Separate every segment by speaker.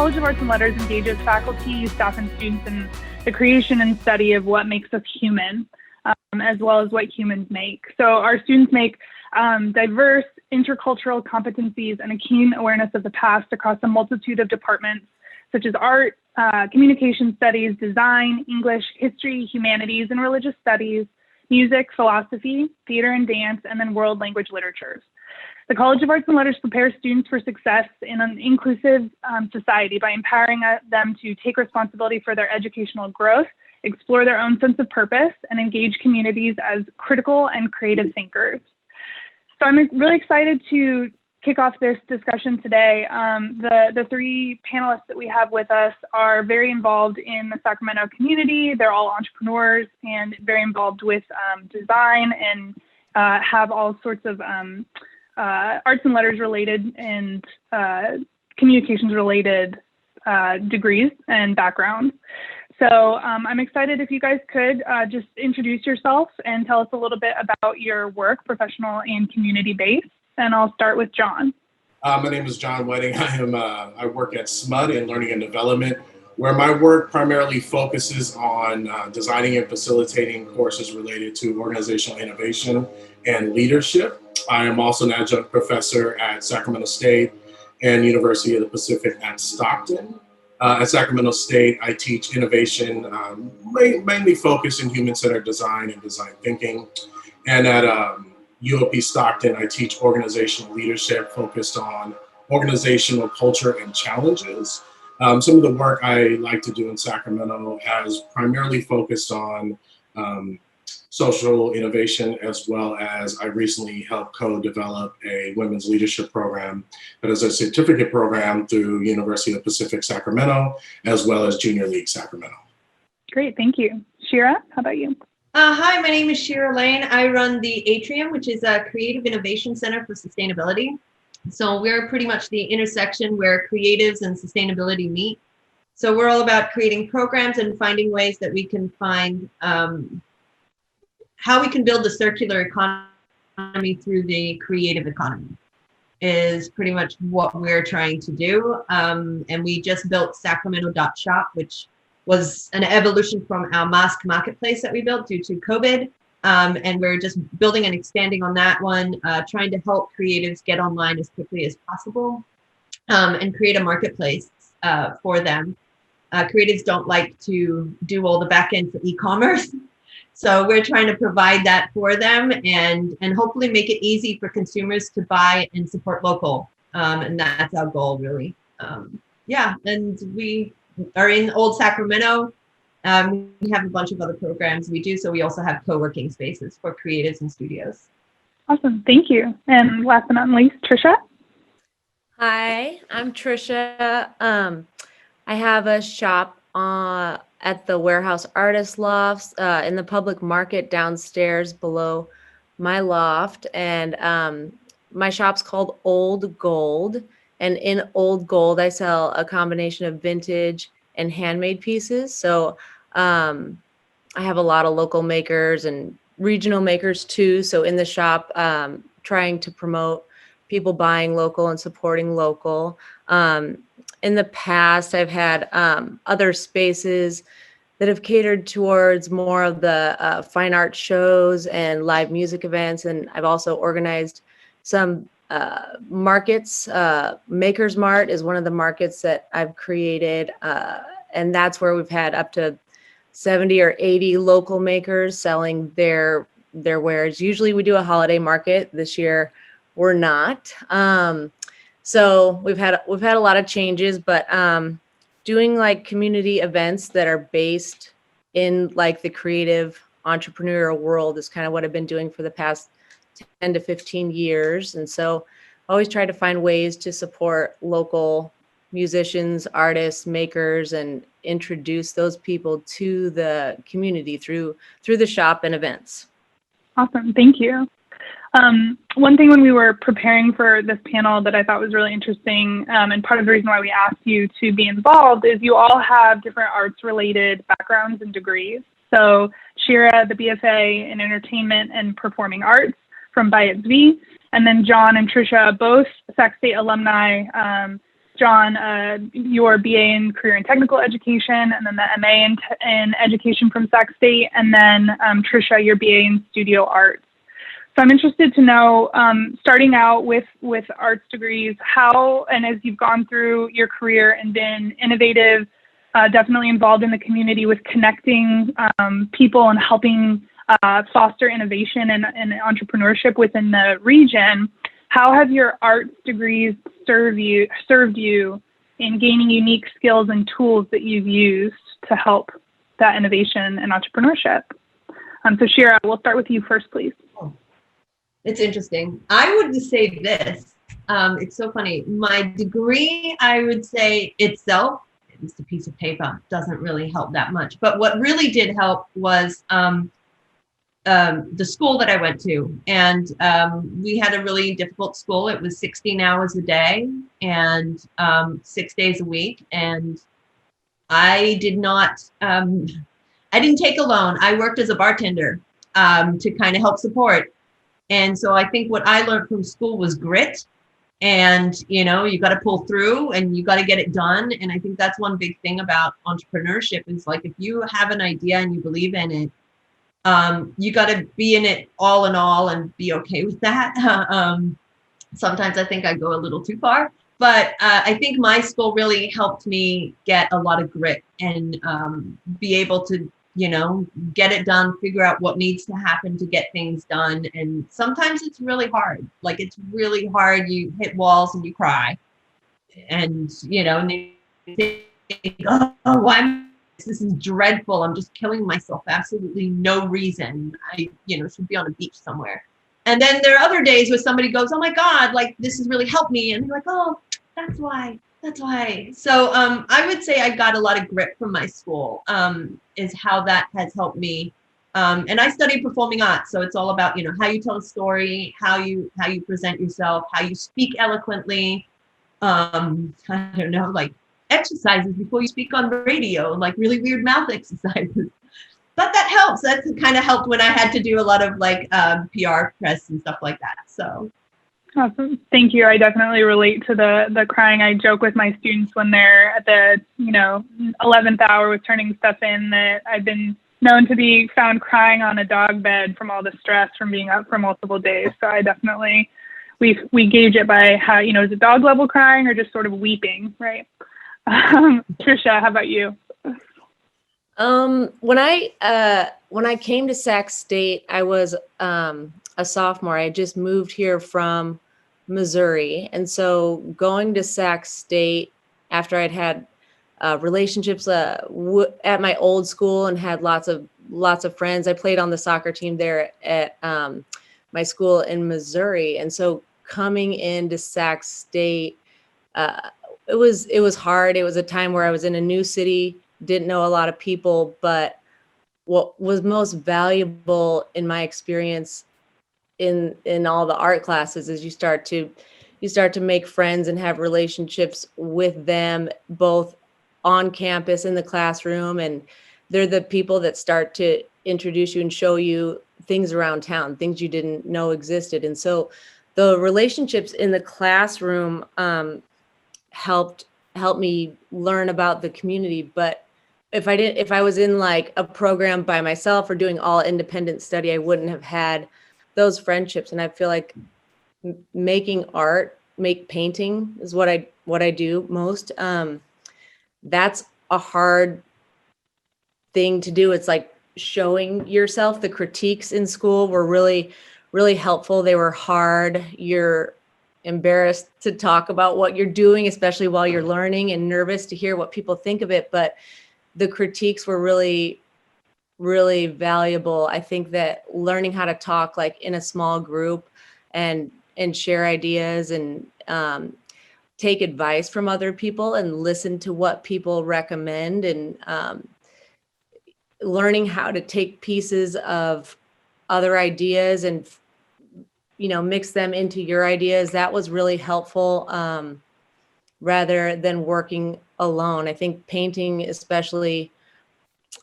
Speaker 1: College of Arts and Letters engages faculty, staff, and students in the creation and study of what makes us human, as well as what humans make. So our students make diverse intercultural competencies and a keen awareness of the past across a multitude of departments, such as art, communication studies, design, English, history, humanities, and religious studies, music, philosophy, theater and dance, and then world language literatures. The College of Arts and Letters prepares students for success in an inclusive society by empowering them to take responsibility for their educational growth, explore their own sense of purpose, and engage communities as critical and creative thinkers. So I'm really excited to kick off this discussion today. The three panelists that we have with us are very involved in the Sacramento community. They're all entrepreneurs and very involved with design and have all sorts of arts and letters related and communications related degrees and backgrounds. So I'm excited if you guys could just introduce yourself and tell us a little bit about your work, professional and community-based. And I'll start with John.
Speaker 2: My name is John Wedding. I work at SMUD in Learning and Development, where my work primarily focuses on designing and facilitating courses related to organizational innovation and leadership. I am also an adjunct professor at Sacramento State and University of the Pacific at Stockton. At Sacramento State, I teach innovation, mainly focused in human-centered design and design thinking. And at UOP Stockton, I teach organizational leadership focused on organizational culture and challenges. Some of the work I like to do in Sacramento has primarily focused on social innovation, as well as I recently helped co-develop a women's leadership program that is a certificate program through University of the Pacific Sacramento, as well as Junior League Sacramento.
Speaker 1: Great, thank you. Shira, how about you?
Speaker 3: Hi, my name is Shira Lane. I run the Atrium, which is a creative innovation center for sustainability. So we're pretty much the intersection where creatives and sustainability meet. So we're all about creating programs and finding ways that we can find how we can build the circular economy through the creative economy is pretty much what we're trying to do. And we just built Sacramento.shop, which was an evolution from our mask marketplace that we built due to COVID. And we're just building and expanding on that one, trying to help creatives get online as quickly as possible and create a marketplace for them. Creatives don't like to do all the back end for e-commerce. So we're trying to provide that for them and hopefully make it easy for consumers to buy and support local. And that's our goal, really. Yeah, and we are in Old Sacramento. We have a bunch of other programs we do. So we also have co-working spaces for creatives and studios.
Speaker 1: Awesome, thank you. And last but not least, Trisha.
Speaker 4: Hi, I'm Trisha. I have a shop at the Warehouse Artist Lofts in the public market downstairs below my loft. And my shop's called Old Gold. And in Old Gold, I sell a combination of vintage and handmade pieces. So I have a lot of local makers and regional makers too. So in the shop, trying to promote people buying local and supporting local. In the past, I've had other spaces that have catered towards more of the fine art shows and live music events. And I've also organized some markets. Maker's Mart is one of the markets that I've created. And that's where we've had up to 70 or 80 local makers selling their wares. Usually we do a holiday market. This year we're not. So we've had a lot of changes, but doing like community events that are based in like the creative entrepreneurial world is kind of what I've been doing for the past 10 to 15 years. And so I always try to find ways to support local musicians, artists, makers, and introduce those people to the community through the shop and events.
Speaker 1: Awesome, thank you. One thing when we were preparing for this panel that I thought was really interesting, and part of the reason why we asked you to be involved, is you all have different arts-related backgrounds and degrees. So Shira, the BFA in Entertainment and Performing Arts from BIATSV, and then John and Trisha, both Sac State alumni. John, your BA in Career and Technical Education, and then the MA in Education from Sac State, and then Tricia, your BA in Studio Arts. So I'm interested to know, starting out with arts degrees, how, and as you've gone through your career and been innovative, definitely involved in the community with connecting people and helping foster innovation and entrepreneurship within the region, how have your arts degrees served you in gaining unique skills and tools that you've used to help that innovation and entrepreneurship? So Shira, we'll start with you first, please.
Speaker 3: It's interesting. I would say this. It's so funny. My degree, I would say itself, it's a piece of paper, doesn't really help that much. But what really did help was the school that I went to. And we had a really difficult school. It was 16 hours a day and 6 days a week. And I did not, I didn't take a loan. I worked as a bartender to kind of help support. And so I think what I learned from school was grit, and, you know, you got to pull through and you got to get it done. And I think that's one big thing about entrepreneurship is, like, if you have an idea and you believe in it, you got to be in it all in all and be okay with that. Sometimes I think I go a little too far, but I think my school really helped me get a lot of grit and be able to, you know, get it done, figure out what needs to happen to get things done. And sometimes it's really hard. Like, it's really hard. You hit walls and you cry. And, you know, and you think, oh, why? This is dreadful. I'm just killing myself. Absolutely no reason. I, you know, should be on a beach somewhere. And then there are other days where somebody goes, oh my God, like, this has really helped me. And you're like, oh, that's why. That's why. So I would say I got a lot of grit from my school, is how that has helped me. And I studied performing arts. So it's all about, you know, how you tell a story, how you present yourself, how you speak eloquently. I don't know, like exercises before you speak on radio, like really weird mouth exercises. But that helps. That kind of helped when I had to do a lot of like PR press and stuff like that. So.
Speaker 1: Awesome. Thank you. I definitely relate to the crying. I joke with my students when they're at the, 11th hour with turning stuff in, that I've been known to be found crying on a dog bed from all the stress from being up for multiple days. So I definitely, we gauge it by how, is it dog level crying or just sort of weeping, right? Tricia, how about you?
Speaker 4: When I came to Sac State, I was a sophomore. I just moved here from Missouri. And so going to Sac State after I'd had relationships at my old school and had lots of friends. I played on the soccer team there at my school in Missouri. And so coming into Sac State, it was hard. It was a time where I was in a new city, didn't know a lot of people, but what was most valuable in my experience in all the art classes is you start to make friends and have relationships with them, both on campus, in the classroom, and they're the people that start to introduce you and show you things around town, things you didn't know existed. And so the relationships in the classroom helped me learn about the community. But if I was in like a program by myself or doing all independent study, I wouldn't have had those friendships. And I feel like making art, painting is what I do most. That's a hard thing to do. It's like showing yourself. The critiques in school were really, really helpful. They were hard. You're embarrassed to talk about what you're doing, especially while you're learning, and nervous to hear what people think of it. But the critiques were really, really valuable. I think that learning how to talk like in a small group and share ideas and take advice from other people and listen to what people recommend, and learning how to take pieces of other ideas and mix them into your ideas, that was really helpful, rather than working alone. I think painting, especially,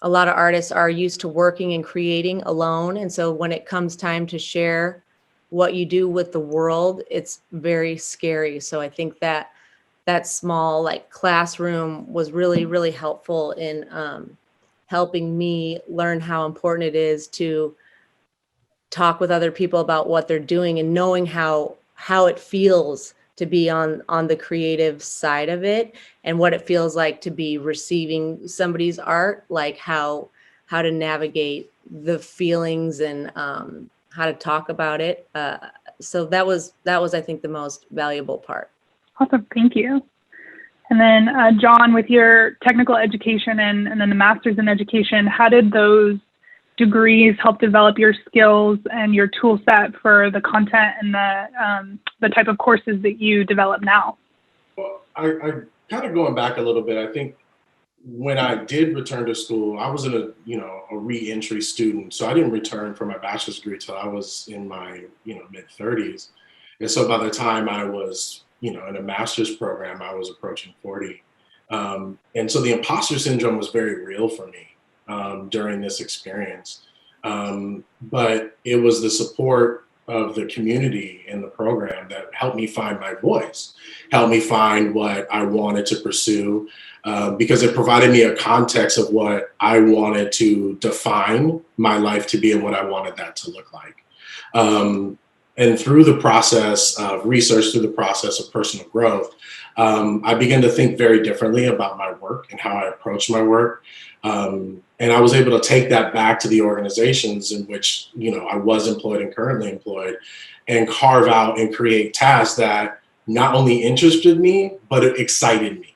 Speaker 4: a lot of artists are used to working and creating alone. And so when it comes time to share what you do with the world, it's very scary. So I think that that small like classroom was really, really helpful in helping me learn how important it is to talk with other people about what they're doing and knowing how it feels to be on the creative side of it, and what it feels like to be receiving somebody's art, like how to navigate the feelings and how to talk about it. So that was I think the most valuable part.
Speaker 1: Awesome, thank you. And then John, with your technical education and then the master's in education, how did those degrees help develop your skills and your tool set for the content and the type of courses that you develop now?
Speaker 2: Well, I kind of going back a little bit, I think when I did return to school, I was in a re-entry student. So I didn't return for my bachelor's degree till I was in my, mid-30s. And so by the time I was, in a master's program, I was approaching 40. And so the imposter syndrome was very real for me during this experience. But it was the support of the community in the program that helped me find my voice, helped me find what I wanted to pursue, because it provided me a context of what I wanted to define my life to be and what I wanted that to look like. And through the process of research, through the process of personal growth, I began to think very differently about my work and how I approach my work. And I was able to take that back to the organizations in which, I was employed and currently employed, and carve out and create tasks that not only interested me, but it excited me.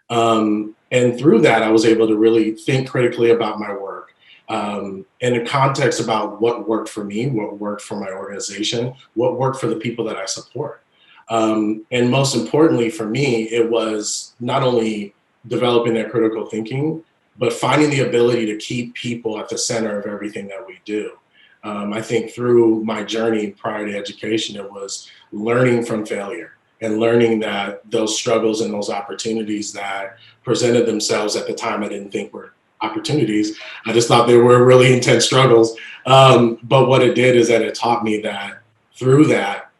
Speaker 2: And through that, I was able to really think critically about my work, in a context about what worked for me, what worked for my organization, what worked for the people that I support. And most importantly for me, it was not only developing that critical thinking, but finding the ability to keep people at the center of everything that we do. I think through my journey prior to education, it was learning from failure and learning that those struggles and those opportunities that presented themselves at the time I didn't think were opportunities. I just thought they were really intense struggles. But what it did is that it taught me that through that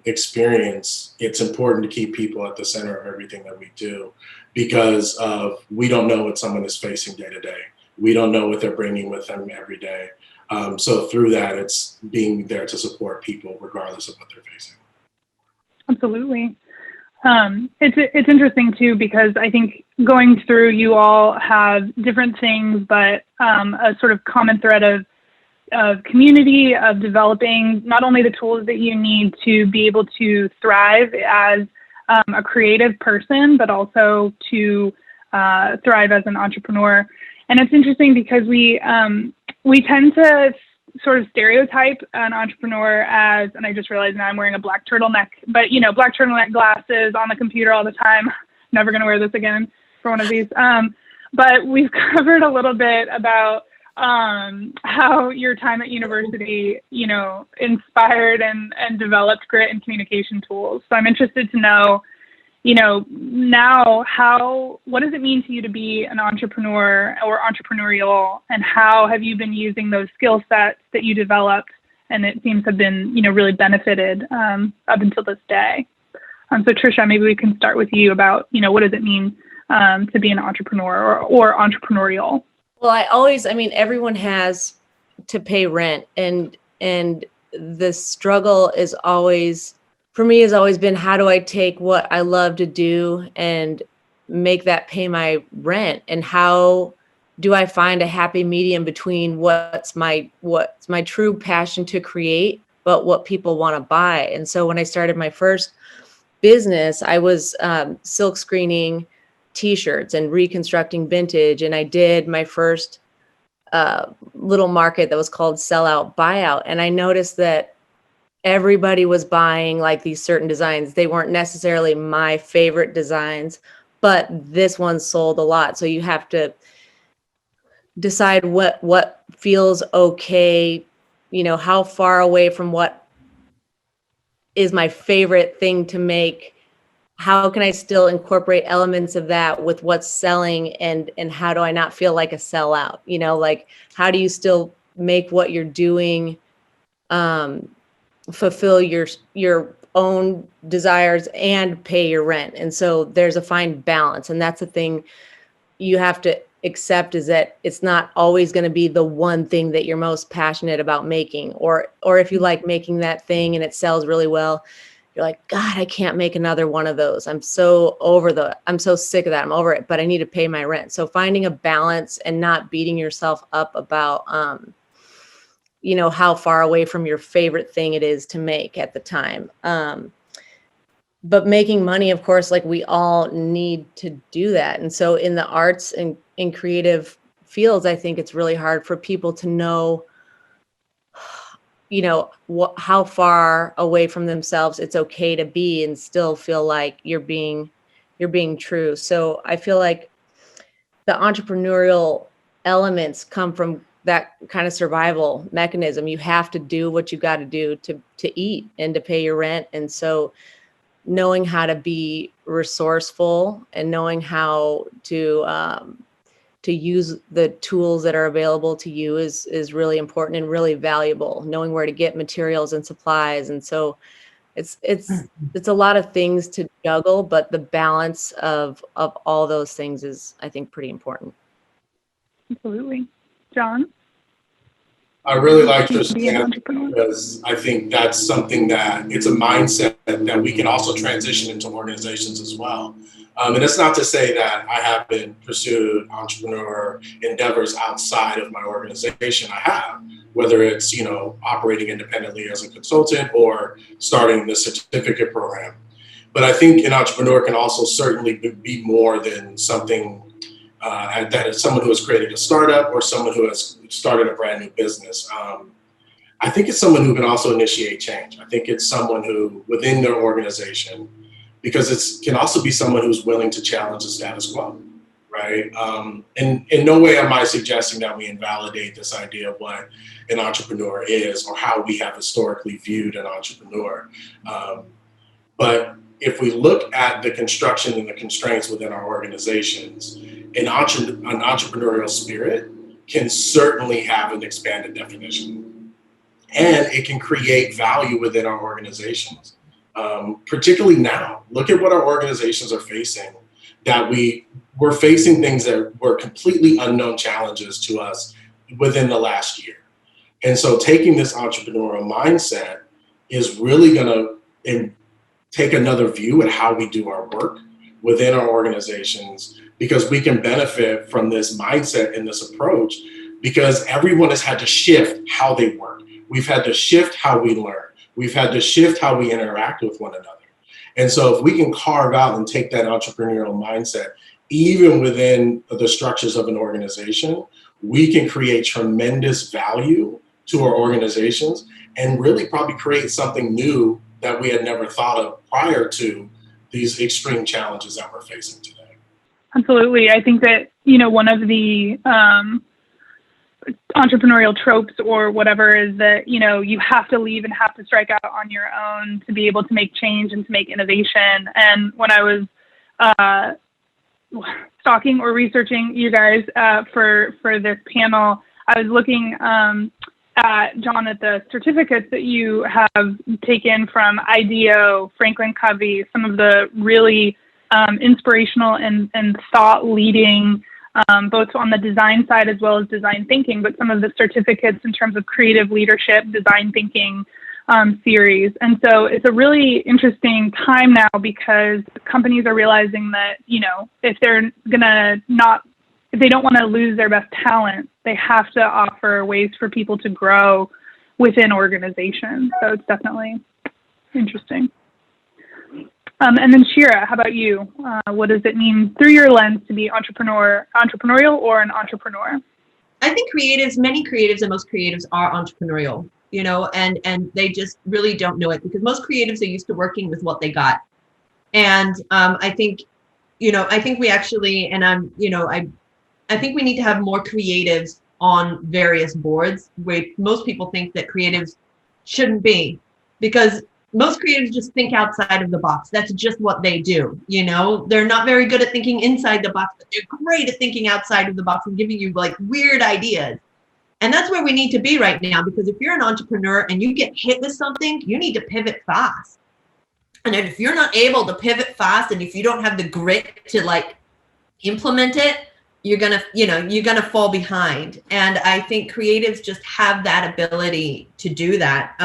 Speaker 2: experience, it's important to keep people at the center of everything that we do, because we don't know what someone is facing day to day. We don't know what they're bringing with them every day. So through that, it's being there to support people regardless of what they're facing.
Speaker 1: Absolutely. It's interesting too, because I think going through, you all have different things, but a sort of common thread of community, of developing not only the tools that you need to be able to thrive as a creative person, but also to thrive as an entrepreneur. And it's interesting because we tend to sort of stereotype an entrepreneur as, and I just realized now I'm wearing a black turtleneck, but black turtleneck glasses on the computer all the time. Never going to wear this again for one of these. But we've covered a little bit about how your time at university, inspired and developed grit and communication tools. So I'm interested to know, now what does it mean to you to be an entrepreneur or entrepreneurial, and how have you been using those skill sets that you developed and it seems to have been, really benefited up until this day? So Tricia, maybe we can start with you about, what does it mean to be an entrepreneur or entrepreneurial?
Speaker 4: Well, everyone has to pay rent, and the struggle is always, for me, has always been, how do I take what I love to do and make that pay my rent? And how do I find a happy medium between what's my true passion to create, but what people want to buy? And so when I started my first business, I was silk screening T-shirts and reconstructing vintage. And I did my first little market that was called Sell Out Buyout. And I noticed that everybody was buying like these certain designs. They weren't necessarily my favorite designs, but this one sold a lot. So you have to decide what feels okay, how far away from what is my favorite thing to make. How can I still incorporate elements of that with what's selling, and how do I not feel like a sellout? Like, how do you still make what you're doing fulfill your own desires and pay your rent. And so there's a fine balance. And that's the thing you have to accept, is that it's not always going to be the one thing that you're most passionate about making, or if you like making that thing and it sells really well, you're like, God, I can't make another one of those. I'm so sick of that. I'm over it, but I need to pay my rent. So finding a balance and not beating yourself up about, how far away from your favorite thing it is to make at the time. But making money, of course, like we all need to do that. And so in the arts and in creative fields, I think it's really hard for people to know, how far away from themselves it's okay to be and still feel like you're being true. So I feel like the entrepreneurial elements come from that kind of survival mechanism. You have to do what you got to do to eat and to pay your rent. And so knowing how to be resourceful and knowing how to use the tools that are available to you is really important and really valuable. Knowing where to get materials and supplies. And so it's a lot of things to juggle, but the balance of all those things is, I think, pretty important.
Speaker 1: Absolutely. John?
Speaker 2: I really like your
Speaker 1: Be an
Speaker 2: stance
Speaker 1: entrepreneur.
Speaker 2: because I think that's something that it's a mindset that we can also transition into organizations as well. And it's not to say that I haven't pursued entrepreneur endeavors outside of my organization. I have, whether it's, operating independently as a consultant or starting the certificate program. But I think an entrepreneur can also certainly be more than something that is someone who has created a startup or someone who has started a brand new business. I think it's someone who can also initiate change. I think it's someone who, within their organization, because it can also be someone who's willing to challenge the status quo, right? And in no way am I suggesting that we invalidate this idea of what an entrepreneur is or how we have historically viewed an entrepreneur. But if we look at the construction and the constraints within our organizations, an entrepreneurial spirit can certainly have an expanded definition. And it can create value within our organizations, particularly now. Look at what our organizations are facing, that we're facing things that were completely unknown challenges to us within the last year. And so taking this entrepreneurial mindset is really going to take another view at how we do our work within our organizations, because we can benefit from this mindset and this approach, because everyone has had to shift how they work. We've had to shift how we learn. We've had to shift how we interact with one another. And so if we can carve out and take that entrepreneurial mindset, even within the structures of an organization, we can create tremendous value to our organizations and really probably create something new that we had never thought of prior to these extreme challenges that we're facing today.
Speaker 1: Absolutely. I think that, one of the entrepreneurial tropes or whatever is that, you have to leave and have to strike out on your own to be able to make change and to make innovation. And when I was stalking or researching you guys for this panel, I was looking at, John, at the certificates that you have taken from IDEO, Franklin Covey, some of the really inspirational and thought-leading, both on the design side as well as design thinking, but some of the certificates in terms of creative leadership, design thinking series. And so it's a really interesting time now, because companies are realizing that, if they're if they don't want to lose their best talent, they have to offer ways for people to grow within organizations. So it's definitely interesting. And then Shira, how about you? What does it mean through your lens to be entrepreneurial or an entrepreneur?
Speaker 3: I think many creatives and most creatives are entrepreneurial, and they just really don't know it, because most creatives are used to working with what they got. And I think we actually, and I think we need to have more creatives on various boards, where most people think that creatives shouldn't be, because most creatives just think outside of the box. That's just what they do. They're not very good at thinking inside the box, but they're great at thinking outside of the box and giving you like weird ideas. And that's where we need to be right now, because if you're an entrepreneur and you get hit with something, you need to pivot fast. And if you're not able to pivot fast, and if you don't have the grit to like implement it, you're gonna fall behind. And I think creatives just have that ability to do that.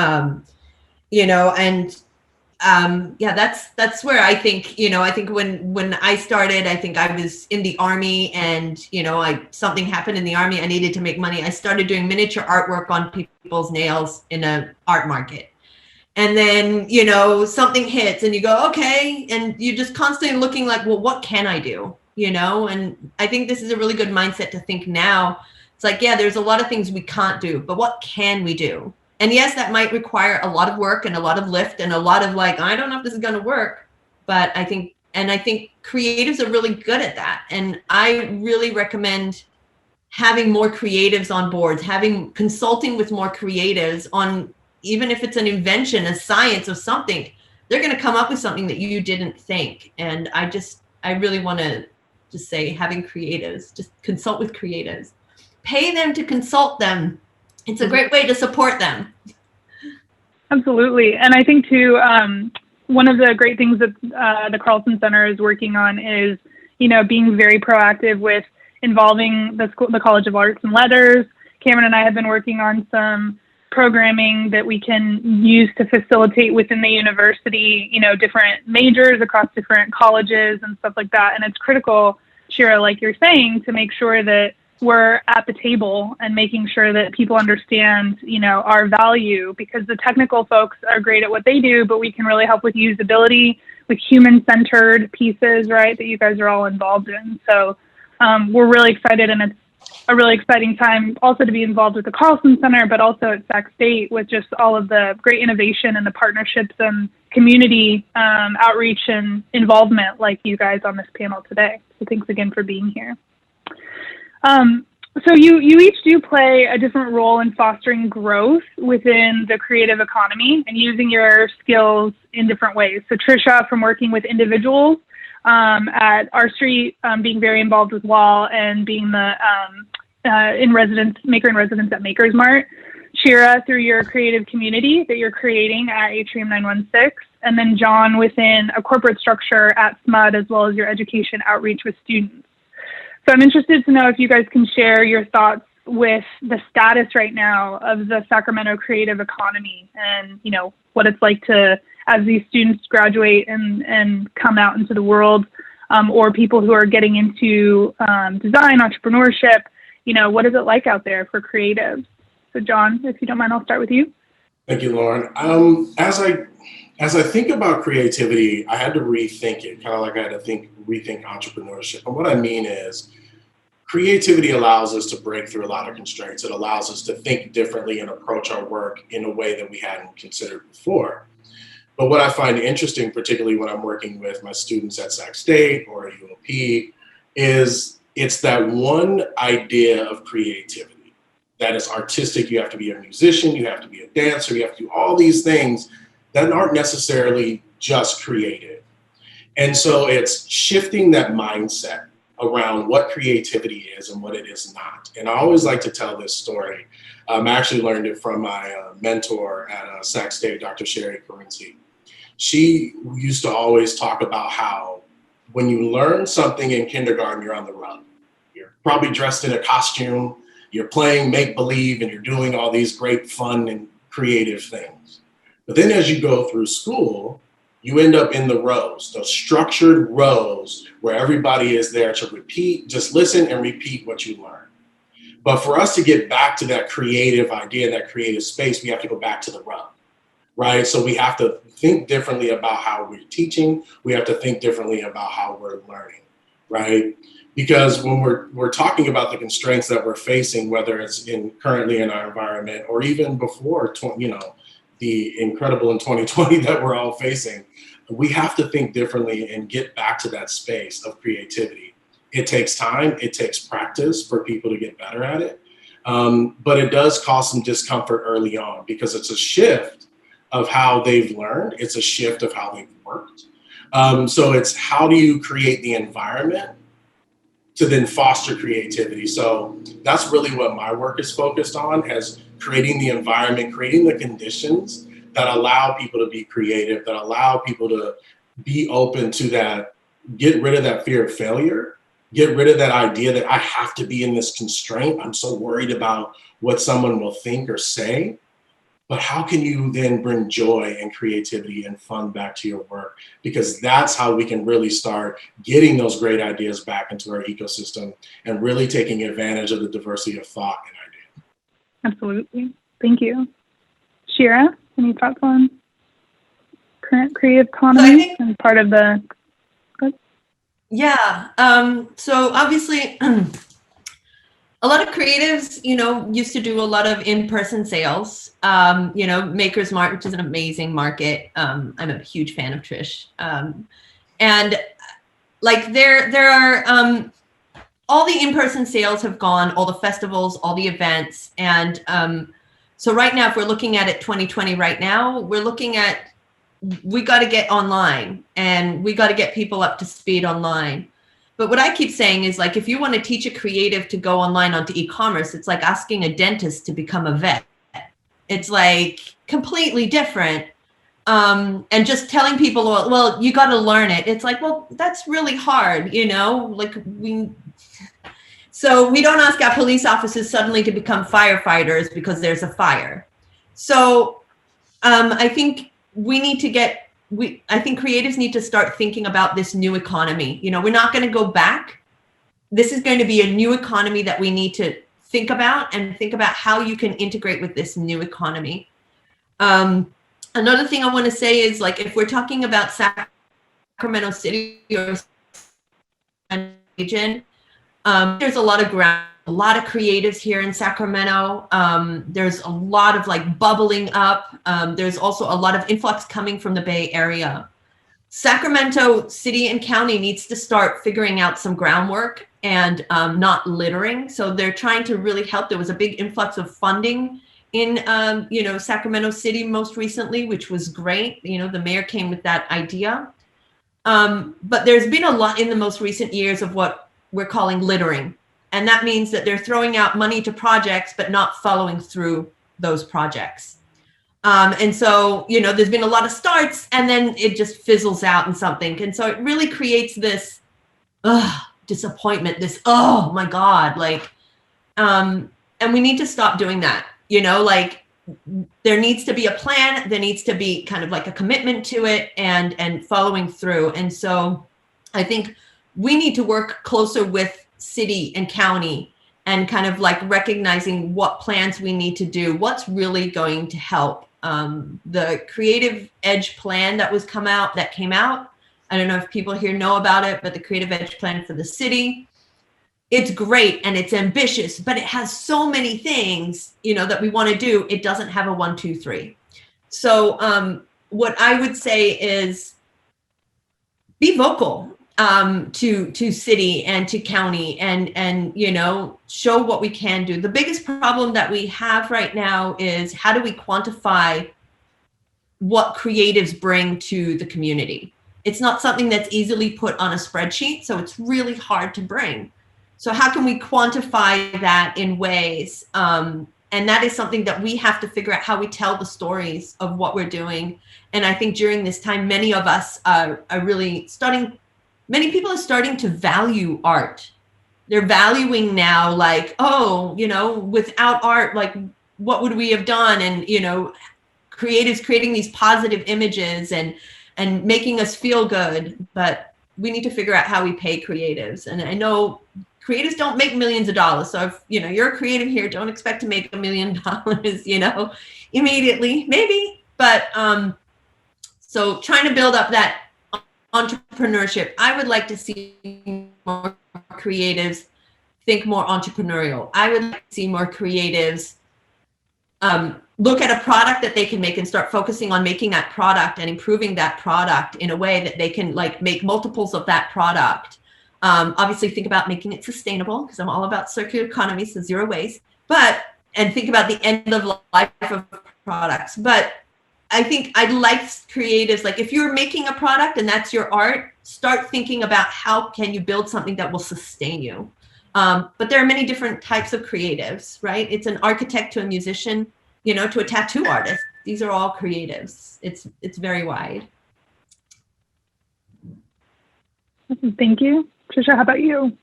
Speaker 3: That's where I think, I think when I started, I think I was in the Army, and, something happened in the Army. I needed to make money. I started doing miniature artwork on people's nails in an art market. And then, something hits and you go, okay. And you're just constantly looking like, well, what can I do? And I think this is a really good mindset to think now. It's like, yeah, there's a lot of things we can't do, but what can we do? And yes, that might require a lot of work and a lot of lift and a lot of like, I don't know if this is going to work, but I think creatives are really good at that. And I really recommend having more creatives on boards, consulting with more creatives on, even if it's an invention, a science or something, they're going to come up with something that you didn't think. And I really want to just say, having creatives, just consult with creatives, pay them to consult them. It's a great way to support them.
Speaker 1: Absolutely. And I think too, one of the great things that the Carlsen Center is working on is, being very proactive with involving the College of Arts and Letters. Cameron and I have been working on some programming that we can use to facilitate within the university, different majors across different colleges and stuff like that. And it's critical, Shira, like you're saying, to make sure that we're at the table and making sure that people understand, our value, because the technical folks are great at what they do, but we can really help with usability, with human-centered pieces, right, that you guys are all involved in. So we're really excited, and it's a really exciting time also to be involved with the Carlsen Center, but also at Sac State with just all of the great innovation and the partnerships and community outreach and involvement like you guys on this panel today. So thanks again for being here. So you each do play a different role in fostering growth within the creative economy and using your skills in different ways. So Trisha, from working with individuals at R Street, being very involved with WAL and being the maker in residence at Makers Mart. Shira, through your creative community that you're creating at Atrium 916, and then John within a corporate structure at SMUD, as well as your education outreach with students. So I'm interested to know if you guys can share your thoughts with the status right now of the Sacramento creative economy and, what it's like to, as these students graduate and come out into the world, or people who are getting into design, entrepreneurship, what is it like out there for creatives? So John, if you don't mind, I'll start with you.
Speaker 2: Thank you, Lauren. As I think about creativity, I had to rethink it, kind of like I had to rethink entrepreneurship. And what I mean is, creativity allows us to break through a lot of constraints. It allows us to think differently and approach our work in a way that we hadn't considered before. But what I find interesting, particularly when I'm working with my students at Sac State or at UOP, is it's that one idea of creativity that is artistic. You have to be a musician, you have to be a dancer, you have to do all these things that aren't necessarily just creative. And so it's shifting that mindset around what creativity is and what it is not. And I always like to tell this story. I actually learned it from my mentor at Sac State, Dr. Sherry Carinci. She used to always talk about how when you learn something in kindergarten, you're on the run. You're probably dressed in a costume, you're playing make-believe, and you're doing all these great fun and creative things. But then as you go through school, you end up in the rows, those structured rows where everybody is there to repeat, just listen and repeat what you learn. But for us to get back to that creative idea, that creative space, we have to go back to the run, right? So we have to think differently about how we're teaching. We have to think differently about how we're learning, right? Because when we're talking about the constraints that we're facing, whether it's currently in our environment or even before, the incredible in 2020 that we're all facing, we have to think differently and get back to that space of creativity. It takes time, it takes practice for people to get better at it, but it does cause some discomfort early on because it's a shift of how they've learned, it's a shift of how they've worked. So it's how do you create the environment to then foster creativity. So that's really what my work is focused on, as creating the environment, creating the conditions that allow people to be creative, that allow people to be open to that, get rid of that fear of failure, get rid of that idea that I have to be in this constraint. I'm so worried about what someone will think or say. But how can you then bring joy and creativity and fun back to your work? Because that's how we can really start getting those great ideas back into our ecosystem and really taking advantage of the diversity of thought and idea.
Speaker 1: Absolutely. Thank you. Shira, any thoughts on current creative economy and part of the...
Speaker 3: Yeah. So obviously, a lot of creatives, used to do a lot of in-person sales. Maker's Mart, which is an amazing market. I'm a huge fan of Trish. And like there are all the in-person sales have gone, all the festivals, all the events, and so right now, if we're looking at it 2020 right now, we're looking at we got to get online and we got to get people up to speed online. But what I keep saying is, like, if you want to teach a creative to go online onto e-commerce, it's like asking a dentist to become a vet. It's like completely different. And just telling people, well, you got to learn it. It's like, well, that's really hard, So we don't ask our police officers suddenly to become firefighters because there's a fire. So I think I think creatives need to start thinking about this new economy. We're not going to go back. This is going to be a new economy that we need to think about how you can integrate with this new economy. Another thing I want to say is, like, if we're talking about Sacramento City or region, there's a lot of ground, a lot of creatives here in Sacramento. There's a lot of like bubbling up. There's also a lot of influx coming from the Bay Area. Sacramento City and County needs to start figuring out some groundwork and not littering. So they're trying to really help. There was a big influx of funding in Sacramento City most recently, which was great. The mayor came with that idea. But there's been a lot in the most recent years of what we're calling littering. And that means that they're throwing out money to projects, but not following through those projects. And so, there's been a lot of starts and then it just fizzles out in something. And so it really creates this disappointment, this, oh my God, and we need to stop doing that. There needs to be a plan. There needs to be kind of like a commitment to it and following through. And so I think we need to work closer with city and county and kind of like recognizing what plans we need to do, what's really going to help. The Creative Edge plan that came out. I don't know if people here know about it, but the Creative Edge plan for the city, it's great and it's ambitious, but it has so many things, that we want to do. It doesn't have a 1, 2, 3. So what I would say is be vocal to city and to county and show what we can do. The biggest problem that we have right now is, how do we quantify what creatives bring to the community? It's not something that's easily put on a spreadsheet, so it's really hard to bring. So how can we quantify that in ways? And that is something that we have to figure out, how we tell the stories of what we're doing. And I think during this time, many of us are really many people are starting to value art. They're valuing now, like, without art, like, what would we have done? And, creatives creating these positive images and making us feel good. But we need to figure out how we pay creatives. And I know creatives don't make millions of dollars. So if, you're a creative here, don't expect to make $1 million, immediately, maybe. But so trying to build up that entrepreneurship. I would like to see more creatives think more entrepreneurial. I would like to see more creatives look at a product that they can make and start focusing on making that product and improving that product in a way that they can like make multiples of that product. Obviously think about making it sustainable, because I'm all about circular economy, so zero waste, and think about the end of life of products. But I think I'd like creatives, like, if you're making a product and that's your art, start thinking about how can you build something that will sustain you. But there are many different types of creatives, right? It's an architect to a musician, to a tattoo artist. these are all creatives. It's very wide.
Speaker 1: Thank you. Trisha, how about you?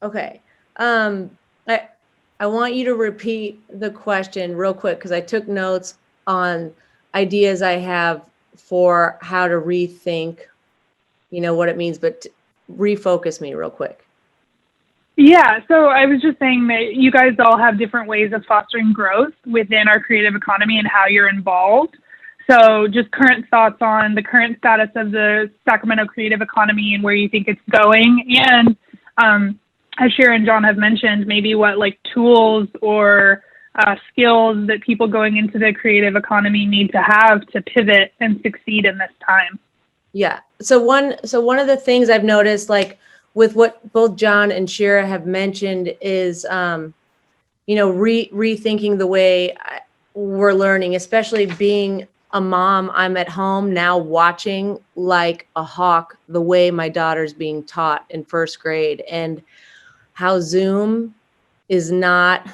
Speaker 4: Okay. I want you to repeat the question real quick because I took notes on ideas I have for how to rethink, what it means, but refocus me real quick.
Speaker 1: Yeah, so I was just saying that you guys all have different ways of fostering growth within our creative economy and how you're involved. So just current thoughts on the current status of the Sacramento creative economy and where you think it's going. And as Shira and John have mentioned, maybe what like tools or skills that people going into the creative economy need to have to pivot and succeed in this time.
Speaker 4: Yeah. So one of the things I've noticed, like with what both John and Shira have mentioned, is rethinking the way we're learning, especially being a mom. I'm at home now watching like a hawk the way my daughter's being taught in first grade, and how Zoom is not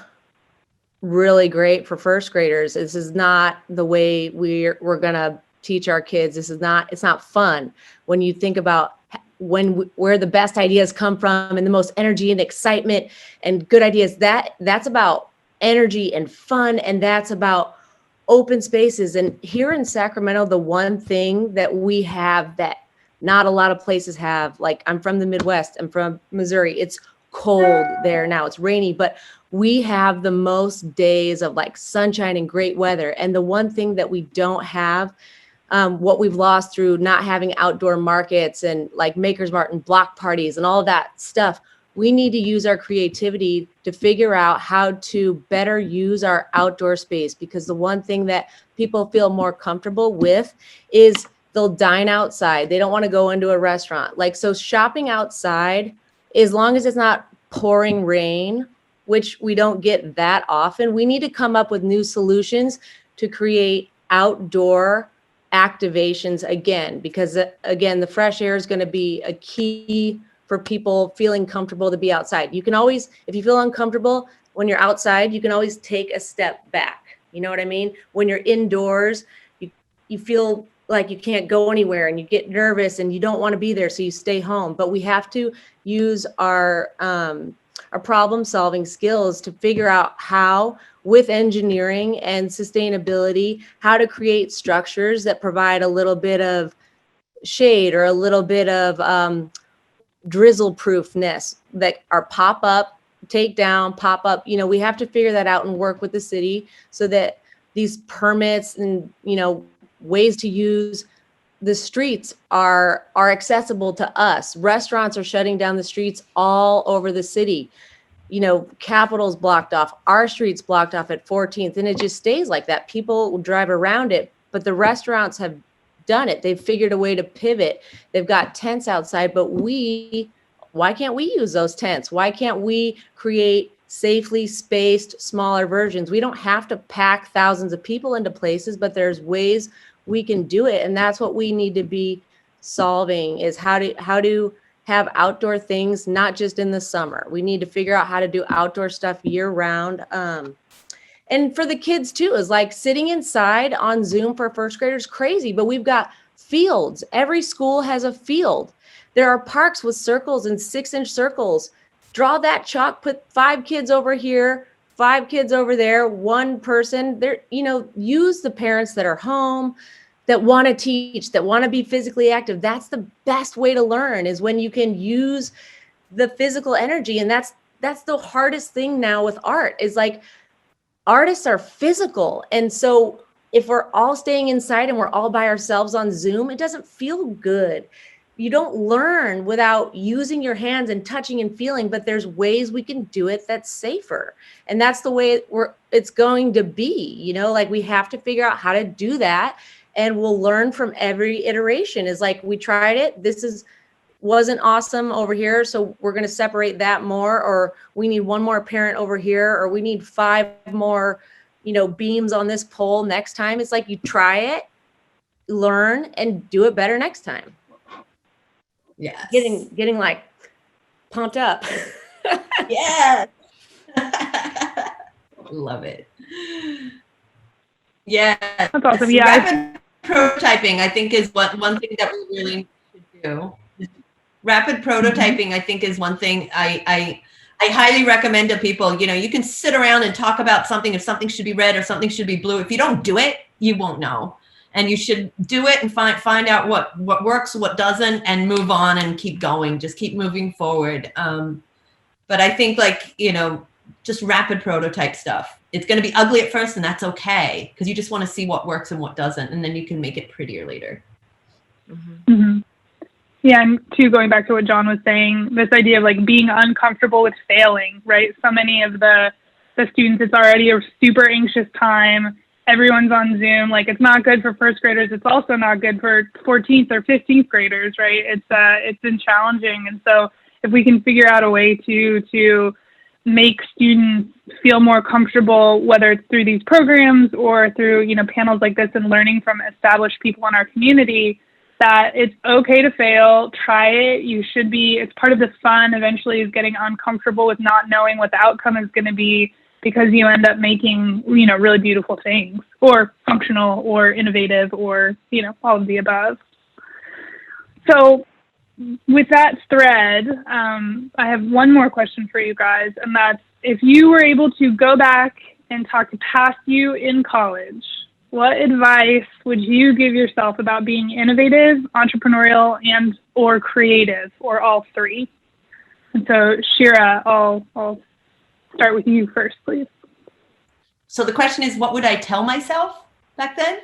Speaker 4: really great for first graders. This is not the way we're going to teach our kids. It's not fun when you think about where the best ideas come from and the most energy and excitement and good ideas. That's about energy and fun, and that's about open spaces. And here in Sacramento, the one thing that we have that not a lot of places have, like I'm from the Midwest, I'm from Missouri. It's cold there now, it's rainy, but we have the most days of like sunshine and great weather. And the one thing that we don't have, what we've lost through not having outdoor markets and like Makers Mart and block parties and all of that stuff, we need to use our creativity to figure out how to better use our outdoor space, because the one thing that people feel more comfortable with is they'll dine outside. They don't want to go into a restaurant. Like, so shopping outside, as long as it's not pouring rain, which we don't get that often, we need to come up with new solutions to create outdoor activations again, because again, the fresh air is going to be a key for people feeling comfortable to be outside. You can always, if you feel uncomfortable when you're outside, you can always take a step back. You know what I mean? When you're indoors, you feel like you can't go anywhere and you get nervous and you don't want to be there, so you stay home. But we have to use our problem solving skills to figure out how, with engineering and sustainability, how to create structures that provide a little bit of shade or a little bit of drizzle proofness that are pop up, take down, pop up. We have to figure that out and work with the city so that these permits and, ways to use the streets are accessible to us. Restaurants are shutting down the streets all over the city. Capitol's blocked off, our street's blocked off at 14th, and it just stays like that. People will drive around it, but the restaurants have done it. They've figured a way to pivot. They've got tents outside, but why can't we use those tents? Why can't we create safely spaced, smaller versions? We don't have to pack thousands of people into places, but there's ways we can do it. And that's what we need to be solving, is how to have outdoor things, not just in the summer. We need to figure out how to do outdoor stuff year round. And for the kids too, is like sitting inside on Zoom for first graders, crazy, but we've got fields. Every school has a field. There are parks with circles and 6-inch circles. Draw that chalk, put 5 kids over here, 5 kids over there, one person there, use the parents that are home, that want to teach, that want to be physically active. That's the best way to learn, is when you can use the physical energy. And that's the hardest thing now with art, is like artists are physical. And so if we're all staying inside and we're all by ourselves on Zoom, it doesn't feel good. You don't learn without using your hands and touching and feeling, but there's ways we can do it that's safer. And that's the way it's going to be, like we have to figure out how to do that. And we'll learn from every iteration. Is like, we tried it, wasn't awesome over here, so we're going to separate that more, or we need one more parent over here, or we need 5 more, beams on this pole next time. It's like, you try it, learn, and do it better next time.
Speaker 3: Yes.
Speaker 4: Getting like pumped up.
Speaker 3: Yes. Love it. Yeah.
Speaker 1: That's awesome. Yeah.
Speaker 3: Rapid prototyping, I think, is one thing that we really should do. Rapid prototyping, I think, is one thing I highly recommend to people. You know, you can sit around and talk about something, if something should be red or something should be blue. If you don't do it, you won't know. And you should do it and find out what works, what doesn't, and move on and keep going. Just keep moving forward. But I think, like, you know, just rapid prototype stuff. It's going to be ugly at first, and that's okay, because you just want to see what works and what doesn't, and then you can make it prettier later.
Speaker 1: Yeah, and too, going back to what John was saying, this idea of like being uncomfortable with failing, right? So many of the students, it's already a super anxious time. Everyone's on Zoom. Like, it's not good for first graders. It's also not good for 14th or 15th graders, right? It's been challenging, and so if we can figure out a way to make students feel more comfortable, whether it's through these programs or through, you know, panels like this and learning from established people in our community, that it's okay to fail, try it. You should be, it's part of the fun eventually, is getting uncomfortable with not knowing what the outcome is going to be, because you end up making, you know, really beautiful things, or functional or innovative, or, you know, all of the above. So with that thread, I have one more question for you guys, and that's, if you were able to go back and talk to past you in college, what advice would you give yourself about being innovative, entrepreneurial, and or creative, or all three? And so, Shira, I'll start with you first, please.
Speaker 3: So the question is, what would I tell myself back then?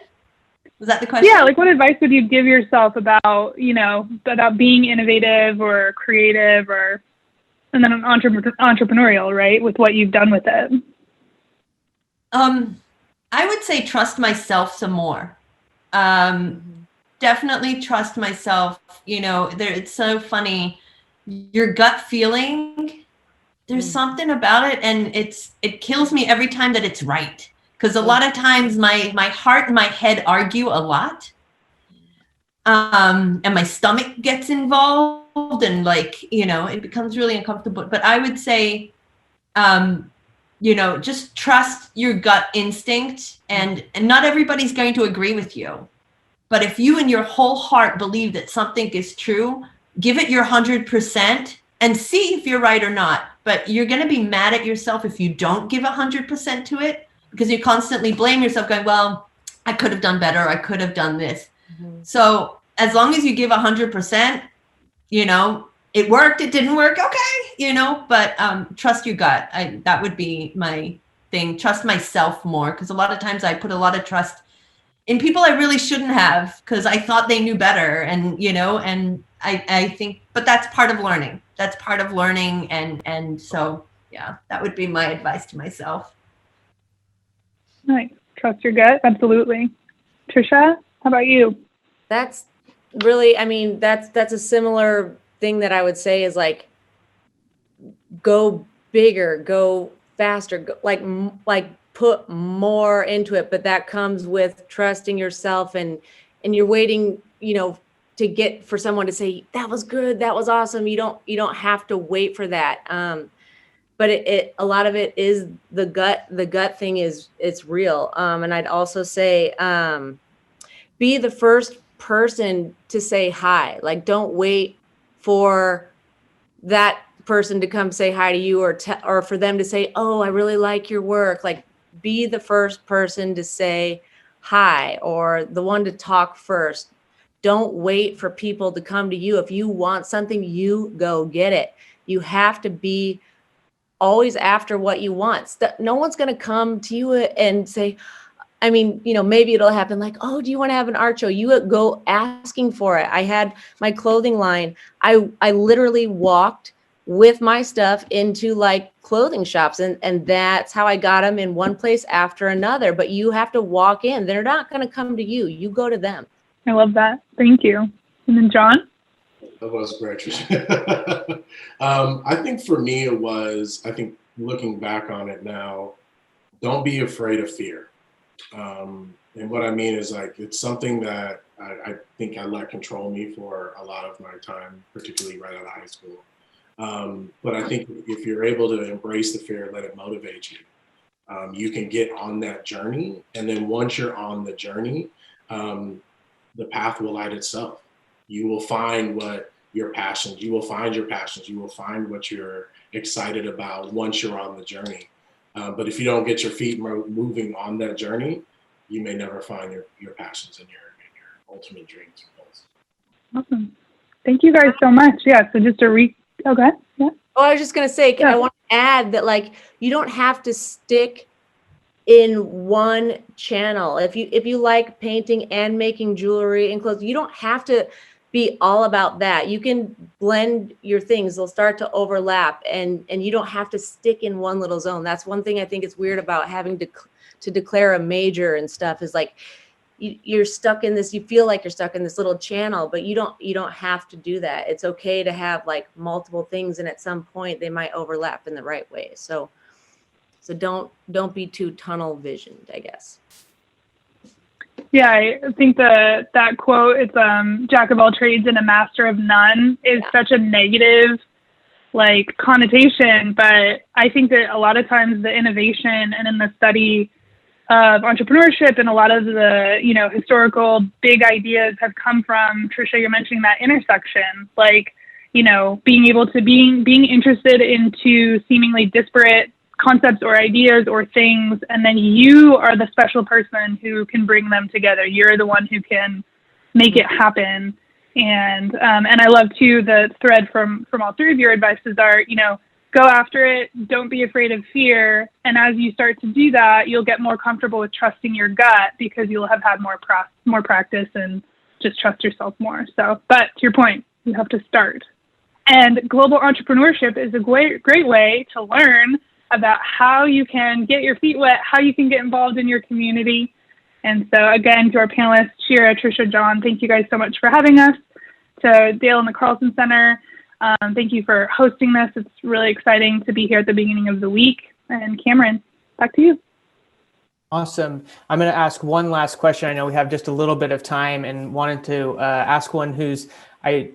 Speaker 3: Was that the question?
Speaker 1: Yeah, like what advice would you give yourself about, you know, about being innovative or creative, or, and then entrepreneurial, right, with what you've done with it?
Speaker 3: I would say trust myself some more. Definitely trust myself. You know, it's so funny. Your gut feeling, there's something about it, and it kills me every time that it's right. Because a lot of times my heart and my head argue a lot. And my stomach gets involved, and, like, you know, it becomes really uncomfortable. But I would say, you know, just trust your gut instinct, and not everybody's going to agree with you. But if you in your whole heart believe that something is true, give it your 100% and see if you're right or not. But you're going to be mad at yourself if you don't give 100% to it, because you constantly blame yourself going, well, I could have done better. I could have done this. So as long as you give 100%, you know, it worked, it didn't work, okay, you know, but trust your gut. That would be my thing. Trust myself more, because a lot of times I put a lot of trust in people I really shouldn't have, because I thought they knew better, and, you know, and I think, but that's part of learning. That's part of learning, and so, yeah, that would be my advice to myself.
Speaker 1: Nice. Trust your gut. Absolutely. Trisha, how about you?
Speaker 4: That's really, I mean, that's a similar thing that I would say is, like, go bigger, go faster, go, like put more into it. But that comes with trusting yourself, and you're waiting, you know, to get for someone to say, that was good, that was awesome. You don't have to wait for that. But it a lot of it is the gut thing it's real. And I'd also say, be the first person to say hi. Like, don't wait for that person to come say hi to you, or for them to say, oh, I really like your work. Like, be the first person to say hi, or the one to talk first. Don't wait for people to come to you. If you want something, you go get it. You have to be always after what you want. No one's going to come to you and say, I mean, you know, maybe it'll happen like, oh, do you want to have an art show? You go asking for it. I had my clothing line. I literally walked with my stuff into, like, clothing shops, and that's how I got them in one place after another. But you have to walk in. They're not going to come to you. You go to them.
Speaker 1: I love that. Thank you. And then John?
Speaker 2: That was great, Trisha. I think for me, it was, I think looking back on it now, don't be afraid of fear. And what I mean is, like, it's something that I think I let control me for a lot of my time, particularly right out of high school. But I think if you're able to embrace the fear, let it motivate you, you can get on that journey. And then once you're on the journey, the path will light itself. You will find what your passions, you will find your passions, you will find what you're excited about once you're on the journey. But if you don't get your feet moving on that journey, you may never find your passions and your ultimate dreams and goals.
Speaker 1: Awesome. Thank you guys so much. Yeah. So just to okay. Yeah.
Speaker 4: Oh, I was just going to say, I want to add that like, you don't have to stick in one channel. If you like painting and making jewelry and clothes, you don't have to be all about that. You can blend your things. They'll start to overlap and you don't have to stick in one little zone. That's one thing I think is weird about having to declare a major and stuff is like, you're stuck in this, you feel like you're stuck in this little channel, but you don't have to do that. It's okay to have like multiple things. And at some point they might overlap in the right way. So don't be too tunnel visioned, I guess.
Speaker 1: Yeah, I think that quote, it's jack of all trades and a master of none, is such a negative like connotation. But I think that a lot of times the innovation and in the study of entrepreneurship and a lot of the, historical big ideas have come from, Trisha, you're mentioning that intersection, like, being able to being interested into seemingly disparate concepts or ideas or things, and then you are the special person who can bring them together. You're the one who can make it happen. And I love too the thread from all three of your advices are, go after it, don't be afraid of fear, and as you start to do that, you'll get more comfortable with trusting your gut because you'll have had more practice and just trust yourself more. So, but to your point, you have to start. And global entrepreneurship is a great way to learn about how you can get your feet wet, how you can get involved in your community. And so again, to our panelists, Shira, Trisha, John, thank you guys so much for having us. To Dale and the Carlsen Center, thank you for hosting this. It's really exciting to be here at the beginning of the week. And Cameron, back to you.
Speaker 5: Awesome. I'm going to ask one last question. I know we have just a little bit of time and wanted to ask one who's, I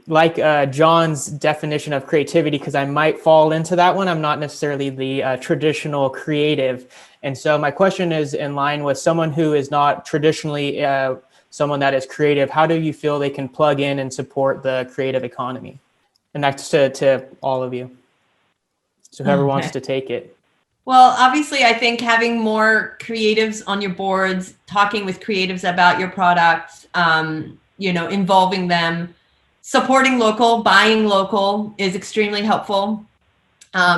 Speaker 5: like John's definition of creativity because I might fall into that one. I'm not necessarily the traditional creative. And so my question is in line with someone who is not traditionally someone that is creative. How do you feel they can plug in and support the creative economy? And that's to all of you. So whoever wants to take it.
Speaker 3: Well, obviously, I think having more creatives on your boards, talking with creatives about your products, involving them, supporting local, buying local is extremely helpful.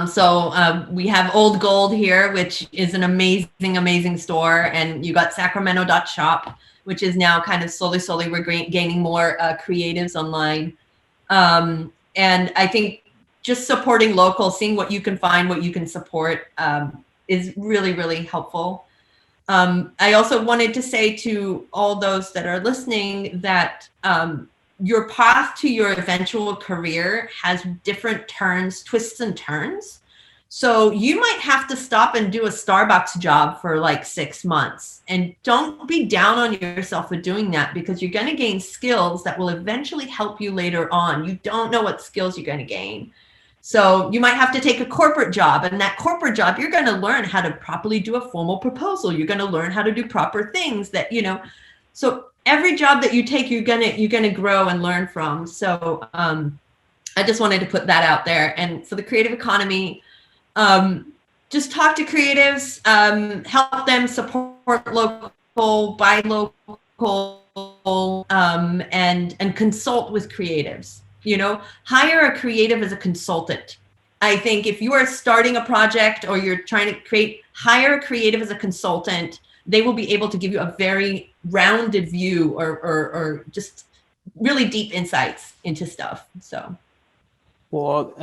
Speaker 3: So we have Old Gold here, which is an amazing store. And you got Sacramento.shop, which is now kind of slowly, we're gaining more creatives online. And I think just supporting local, seeing what you can find, what you can support is really helpful. I also wanted to say to all those that are listening that your path to your eventual career has different twists and turns. So you might have to stop and do a Starbucks job for like 6 months, and don't be down on yourself for doing that because you're going to gain skills that will eventually help you later on. You don't know what skills you're going to gain. So you might have to take a corporate job, and that corporate job, you're going to learn how to properly do a formal proposal. You're going to learn how to do proper things that, so every job that you take, you're going to grow and learn from. So I just wanted to put that out there. And for the creative economy, just talk to creatives, help them support local, buy local, and consult with creatives. Hire a creative as a consultant. I think if you are starting a project or you're trying to hire a creative as a consultant. They will be able to give you a very rounded view or just really deep insights into stuff. So.
Speaker 5: Well,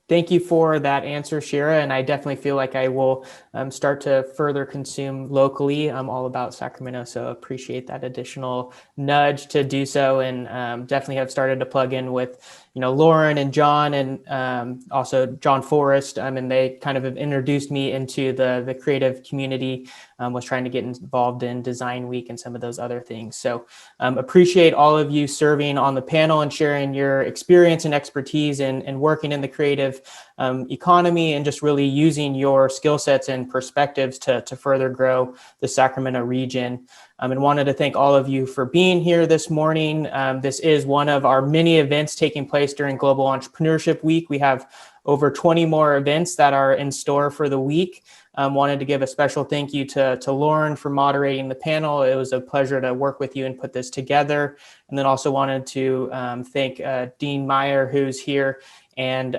Speaker 5: thank you for that answer, Shira. And I definitely feel like I will start to further consume locally. I'm all about Sacramento, so appreciate that additional nudge to do so. And definitely have started to plug in with, Lauren and John and also John Forrest. And they kind of have introduced me into the creative community was trying to get involved in Design Week and some of those other things. So appreciate all of you serving on the panel and sharing your experience and expertise and working in the creative economy, and just really using your skill sets and perspectives to further grow the Sacramento region. And wanted to thank all of you for being here this morning. This is one of our many events taking place during Global Entrepreneurship Week. We have over 20 more events that are in store for the week. Wanted to give a special thank you to Lauren for moderating the panel. It was a pleasure to work with you and put this together. And then also wanted to thank Dean Meyer, who's here, and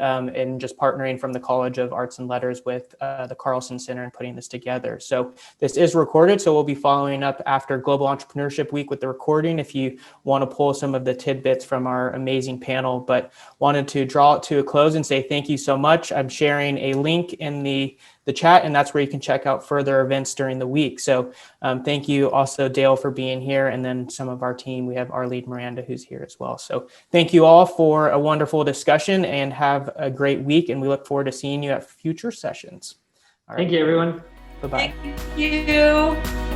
Speaker 5: just partnering from the College of Arts and Letters with the Carlsen Center and putting this together. So this is recorded, so we'll be following up after Global Entrepreneurship Week with the recording if you want to pull some of the tidbits from our amazing panel, but wanted to draw it to a close and say thank you so much. I'm sharing a link in the chat, and that's where you can check out further events during the week. So thank you also, Dale, for being here. And then some of our team, we have our lead Miranda, who's here as well. So thank you all for a wonderful discussion, and have a great week. And we look forward to seeing you at future sessions. All right.
Speaker 6: Thank you, everyone.
Speaker 5: Bye-bye.
Speaker 3: Thank you.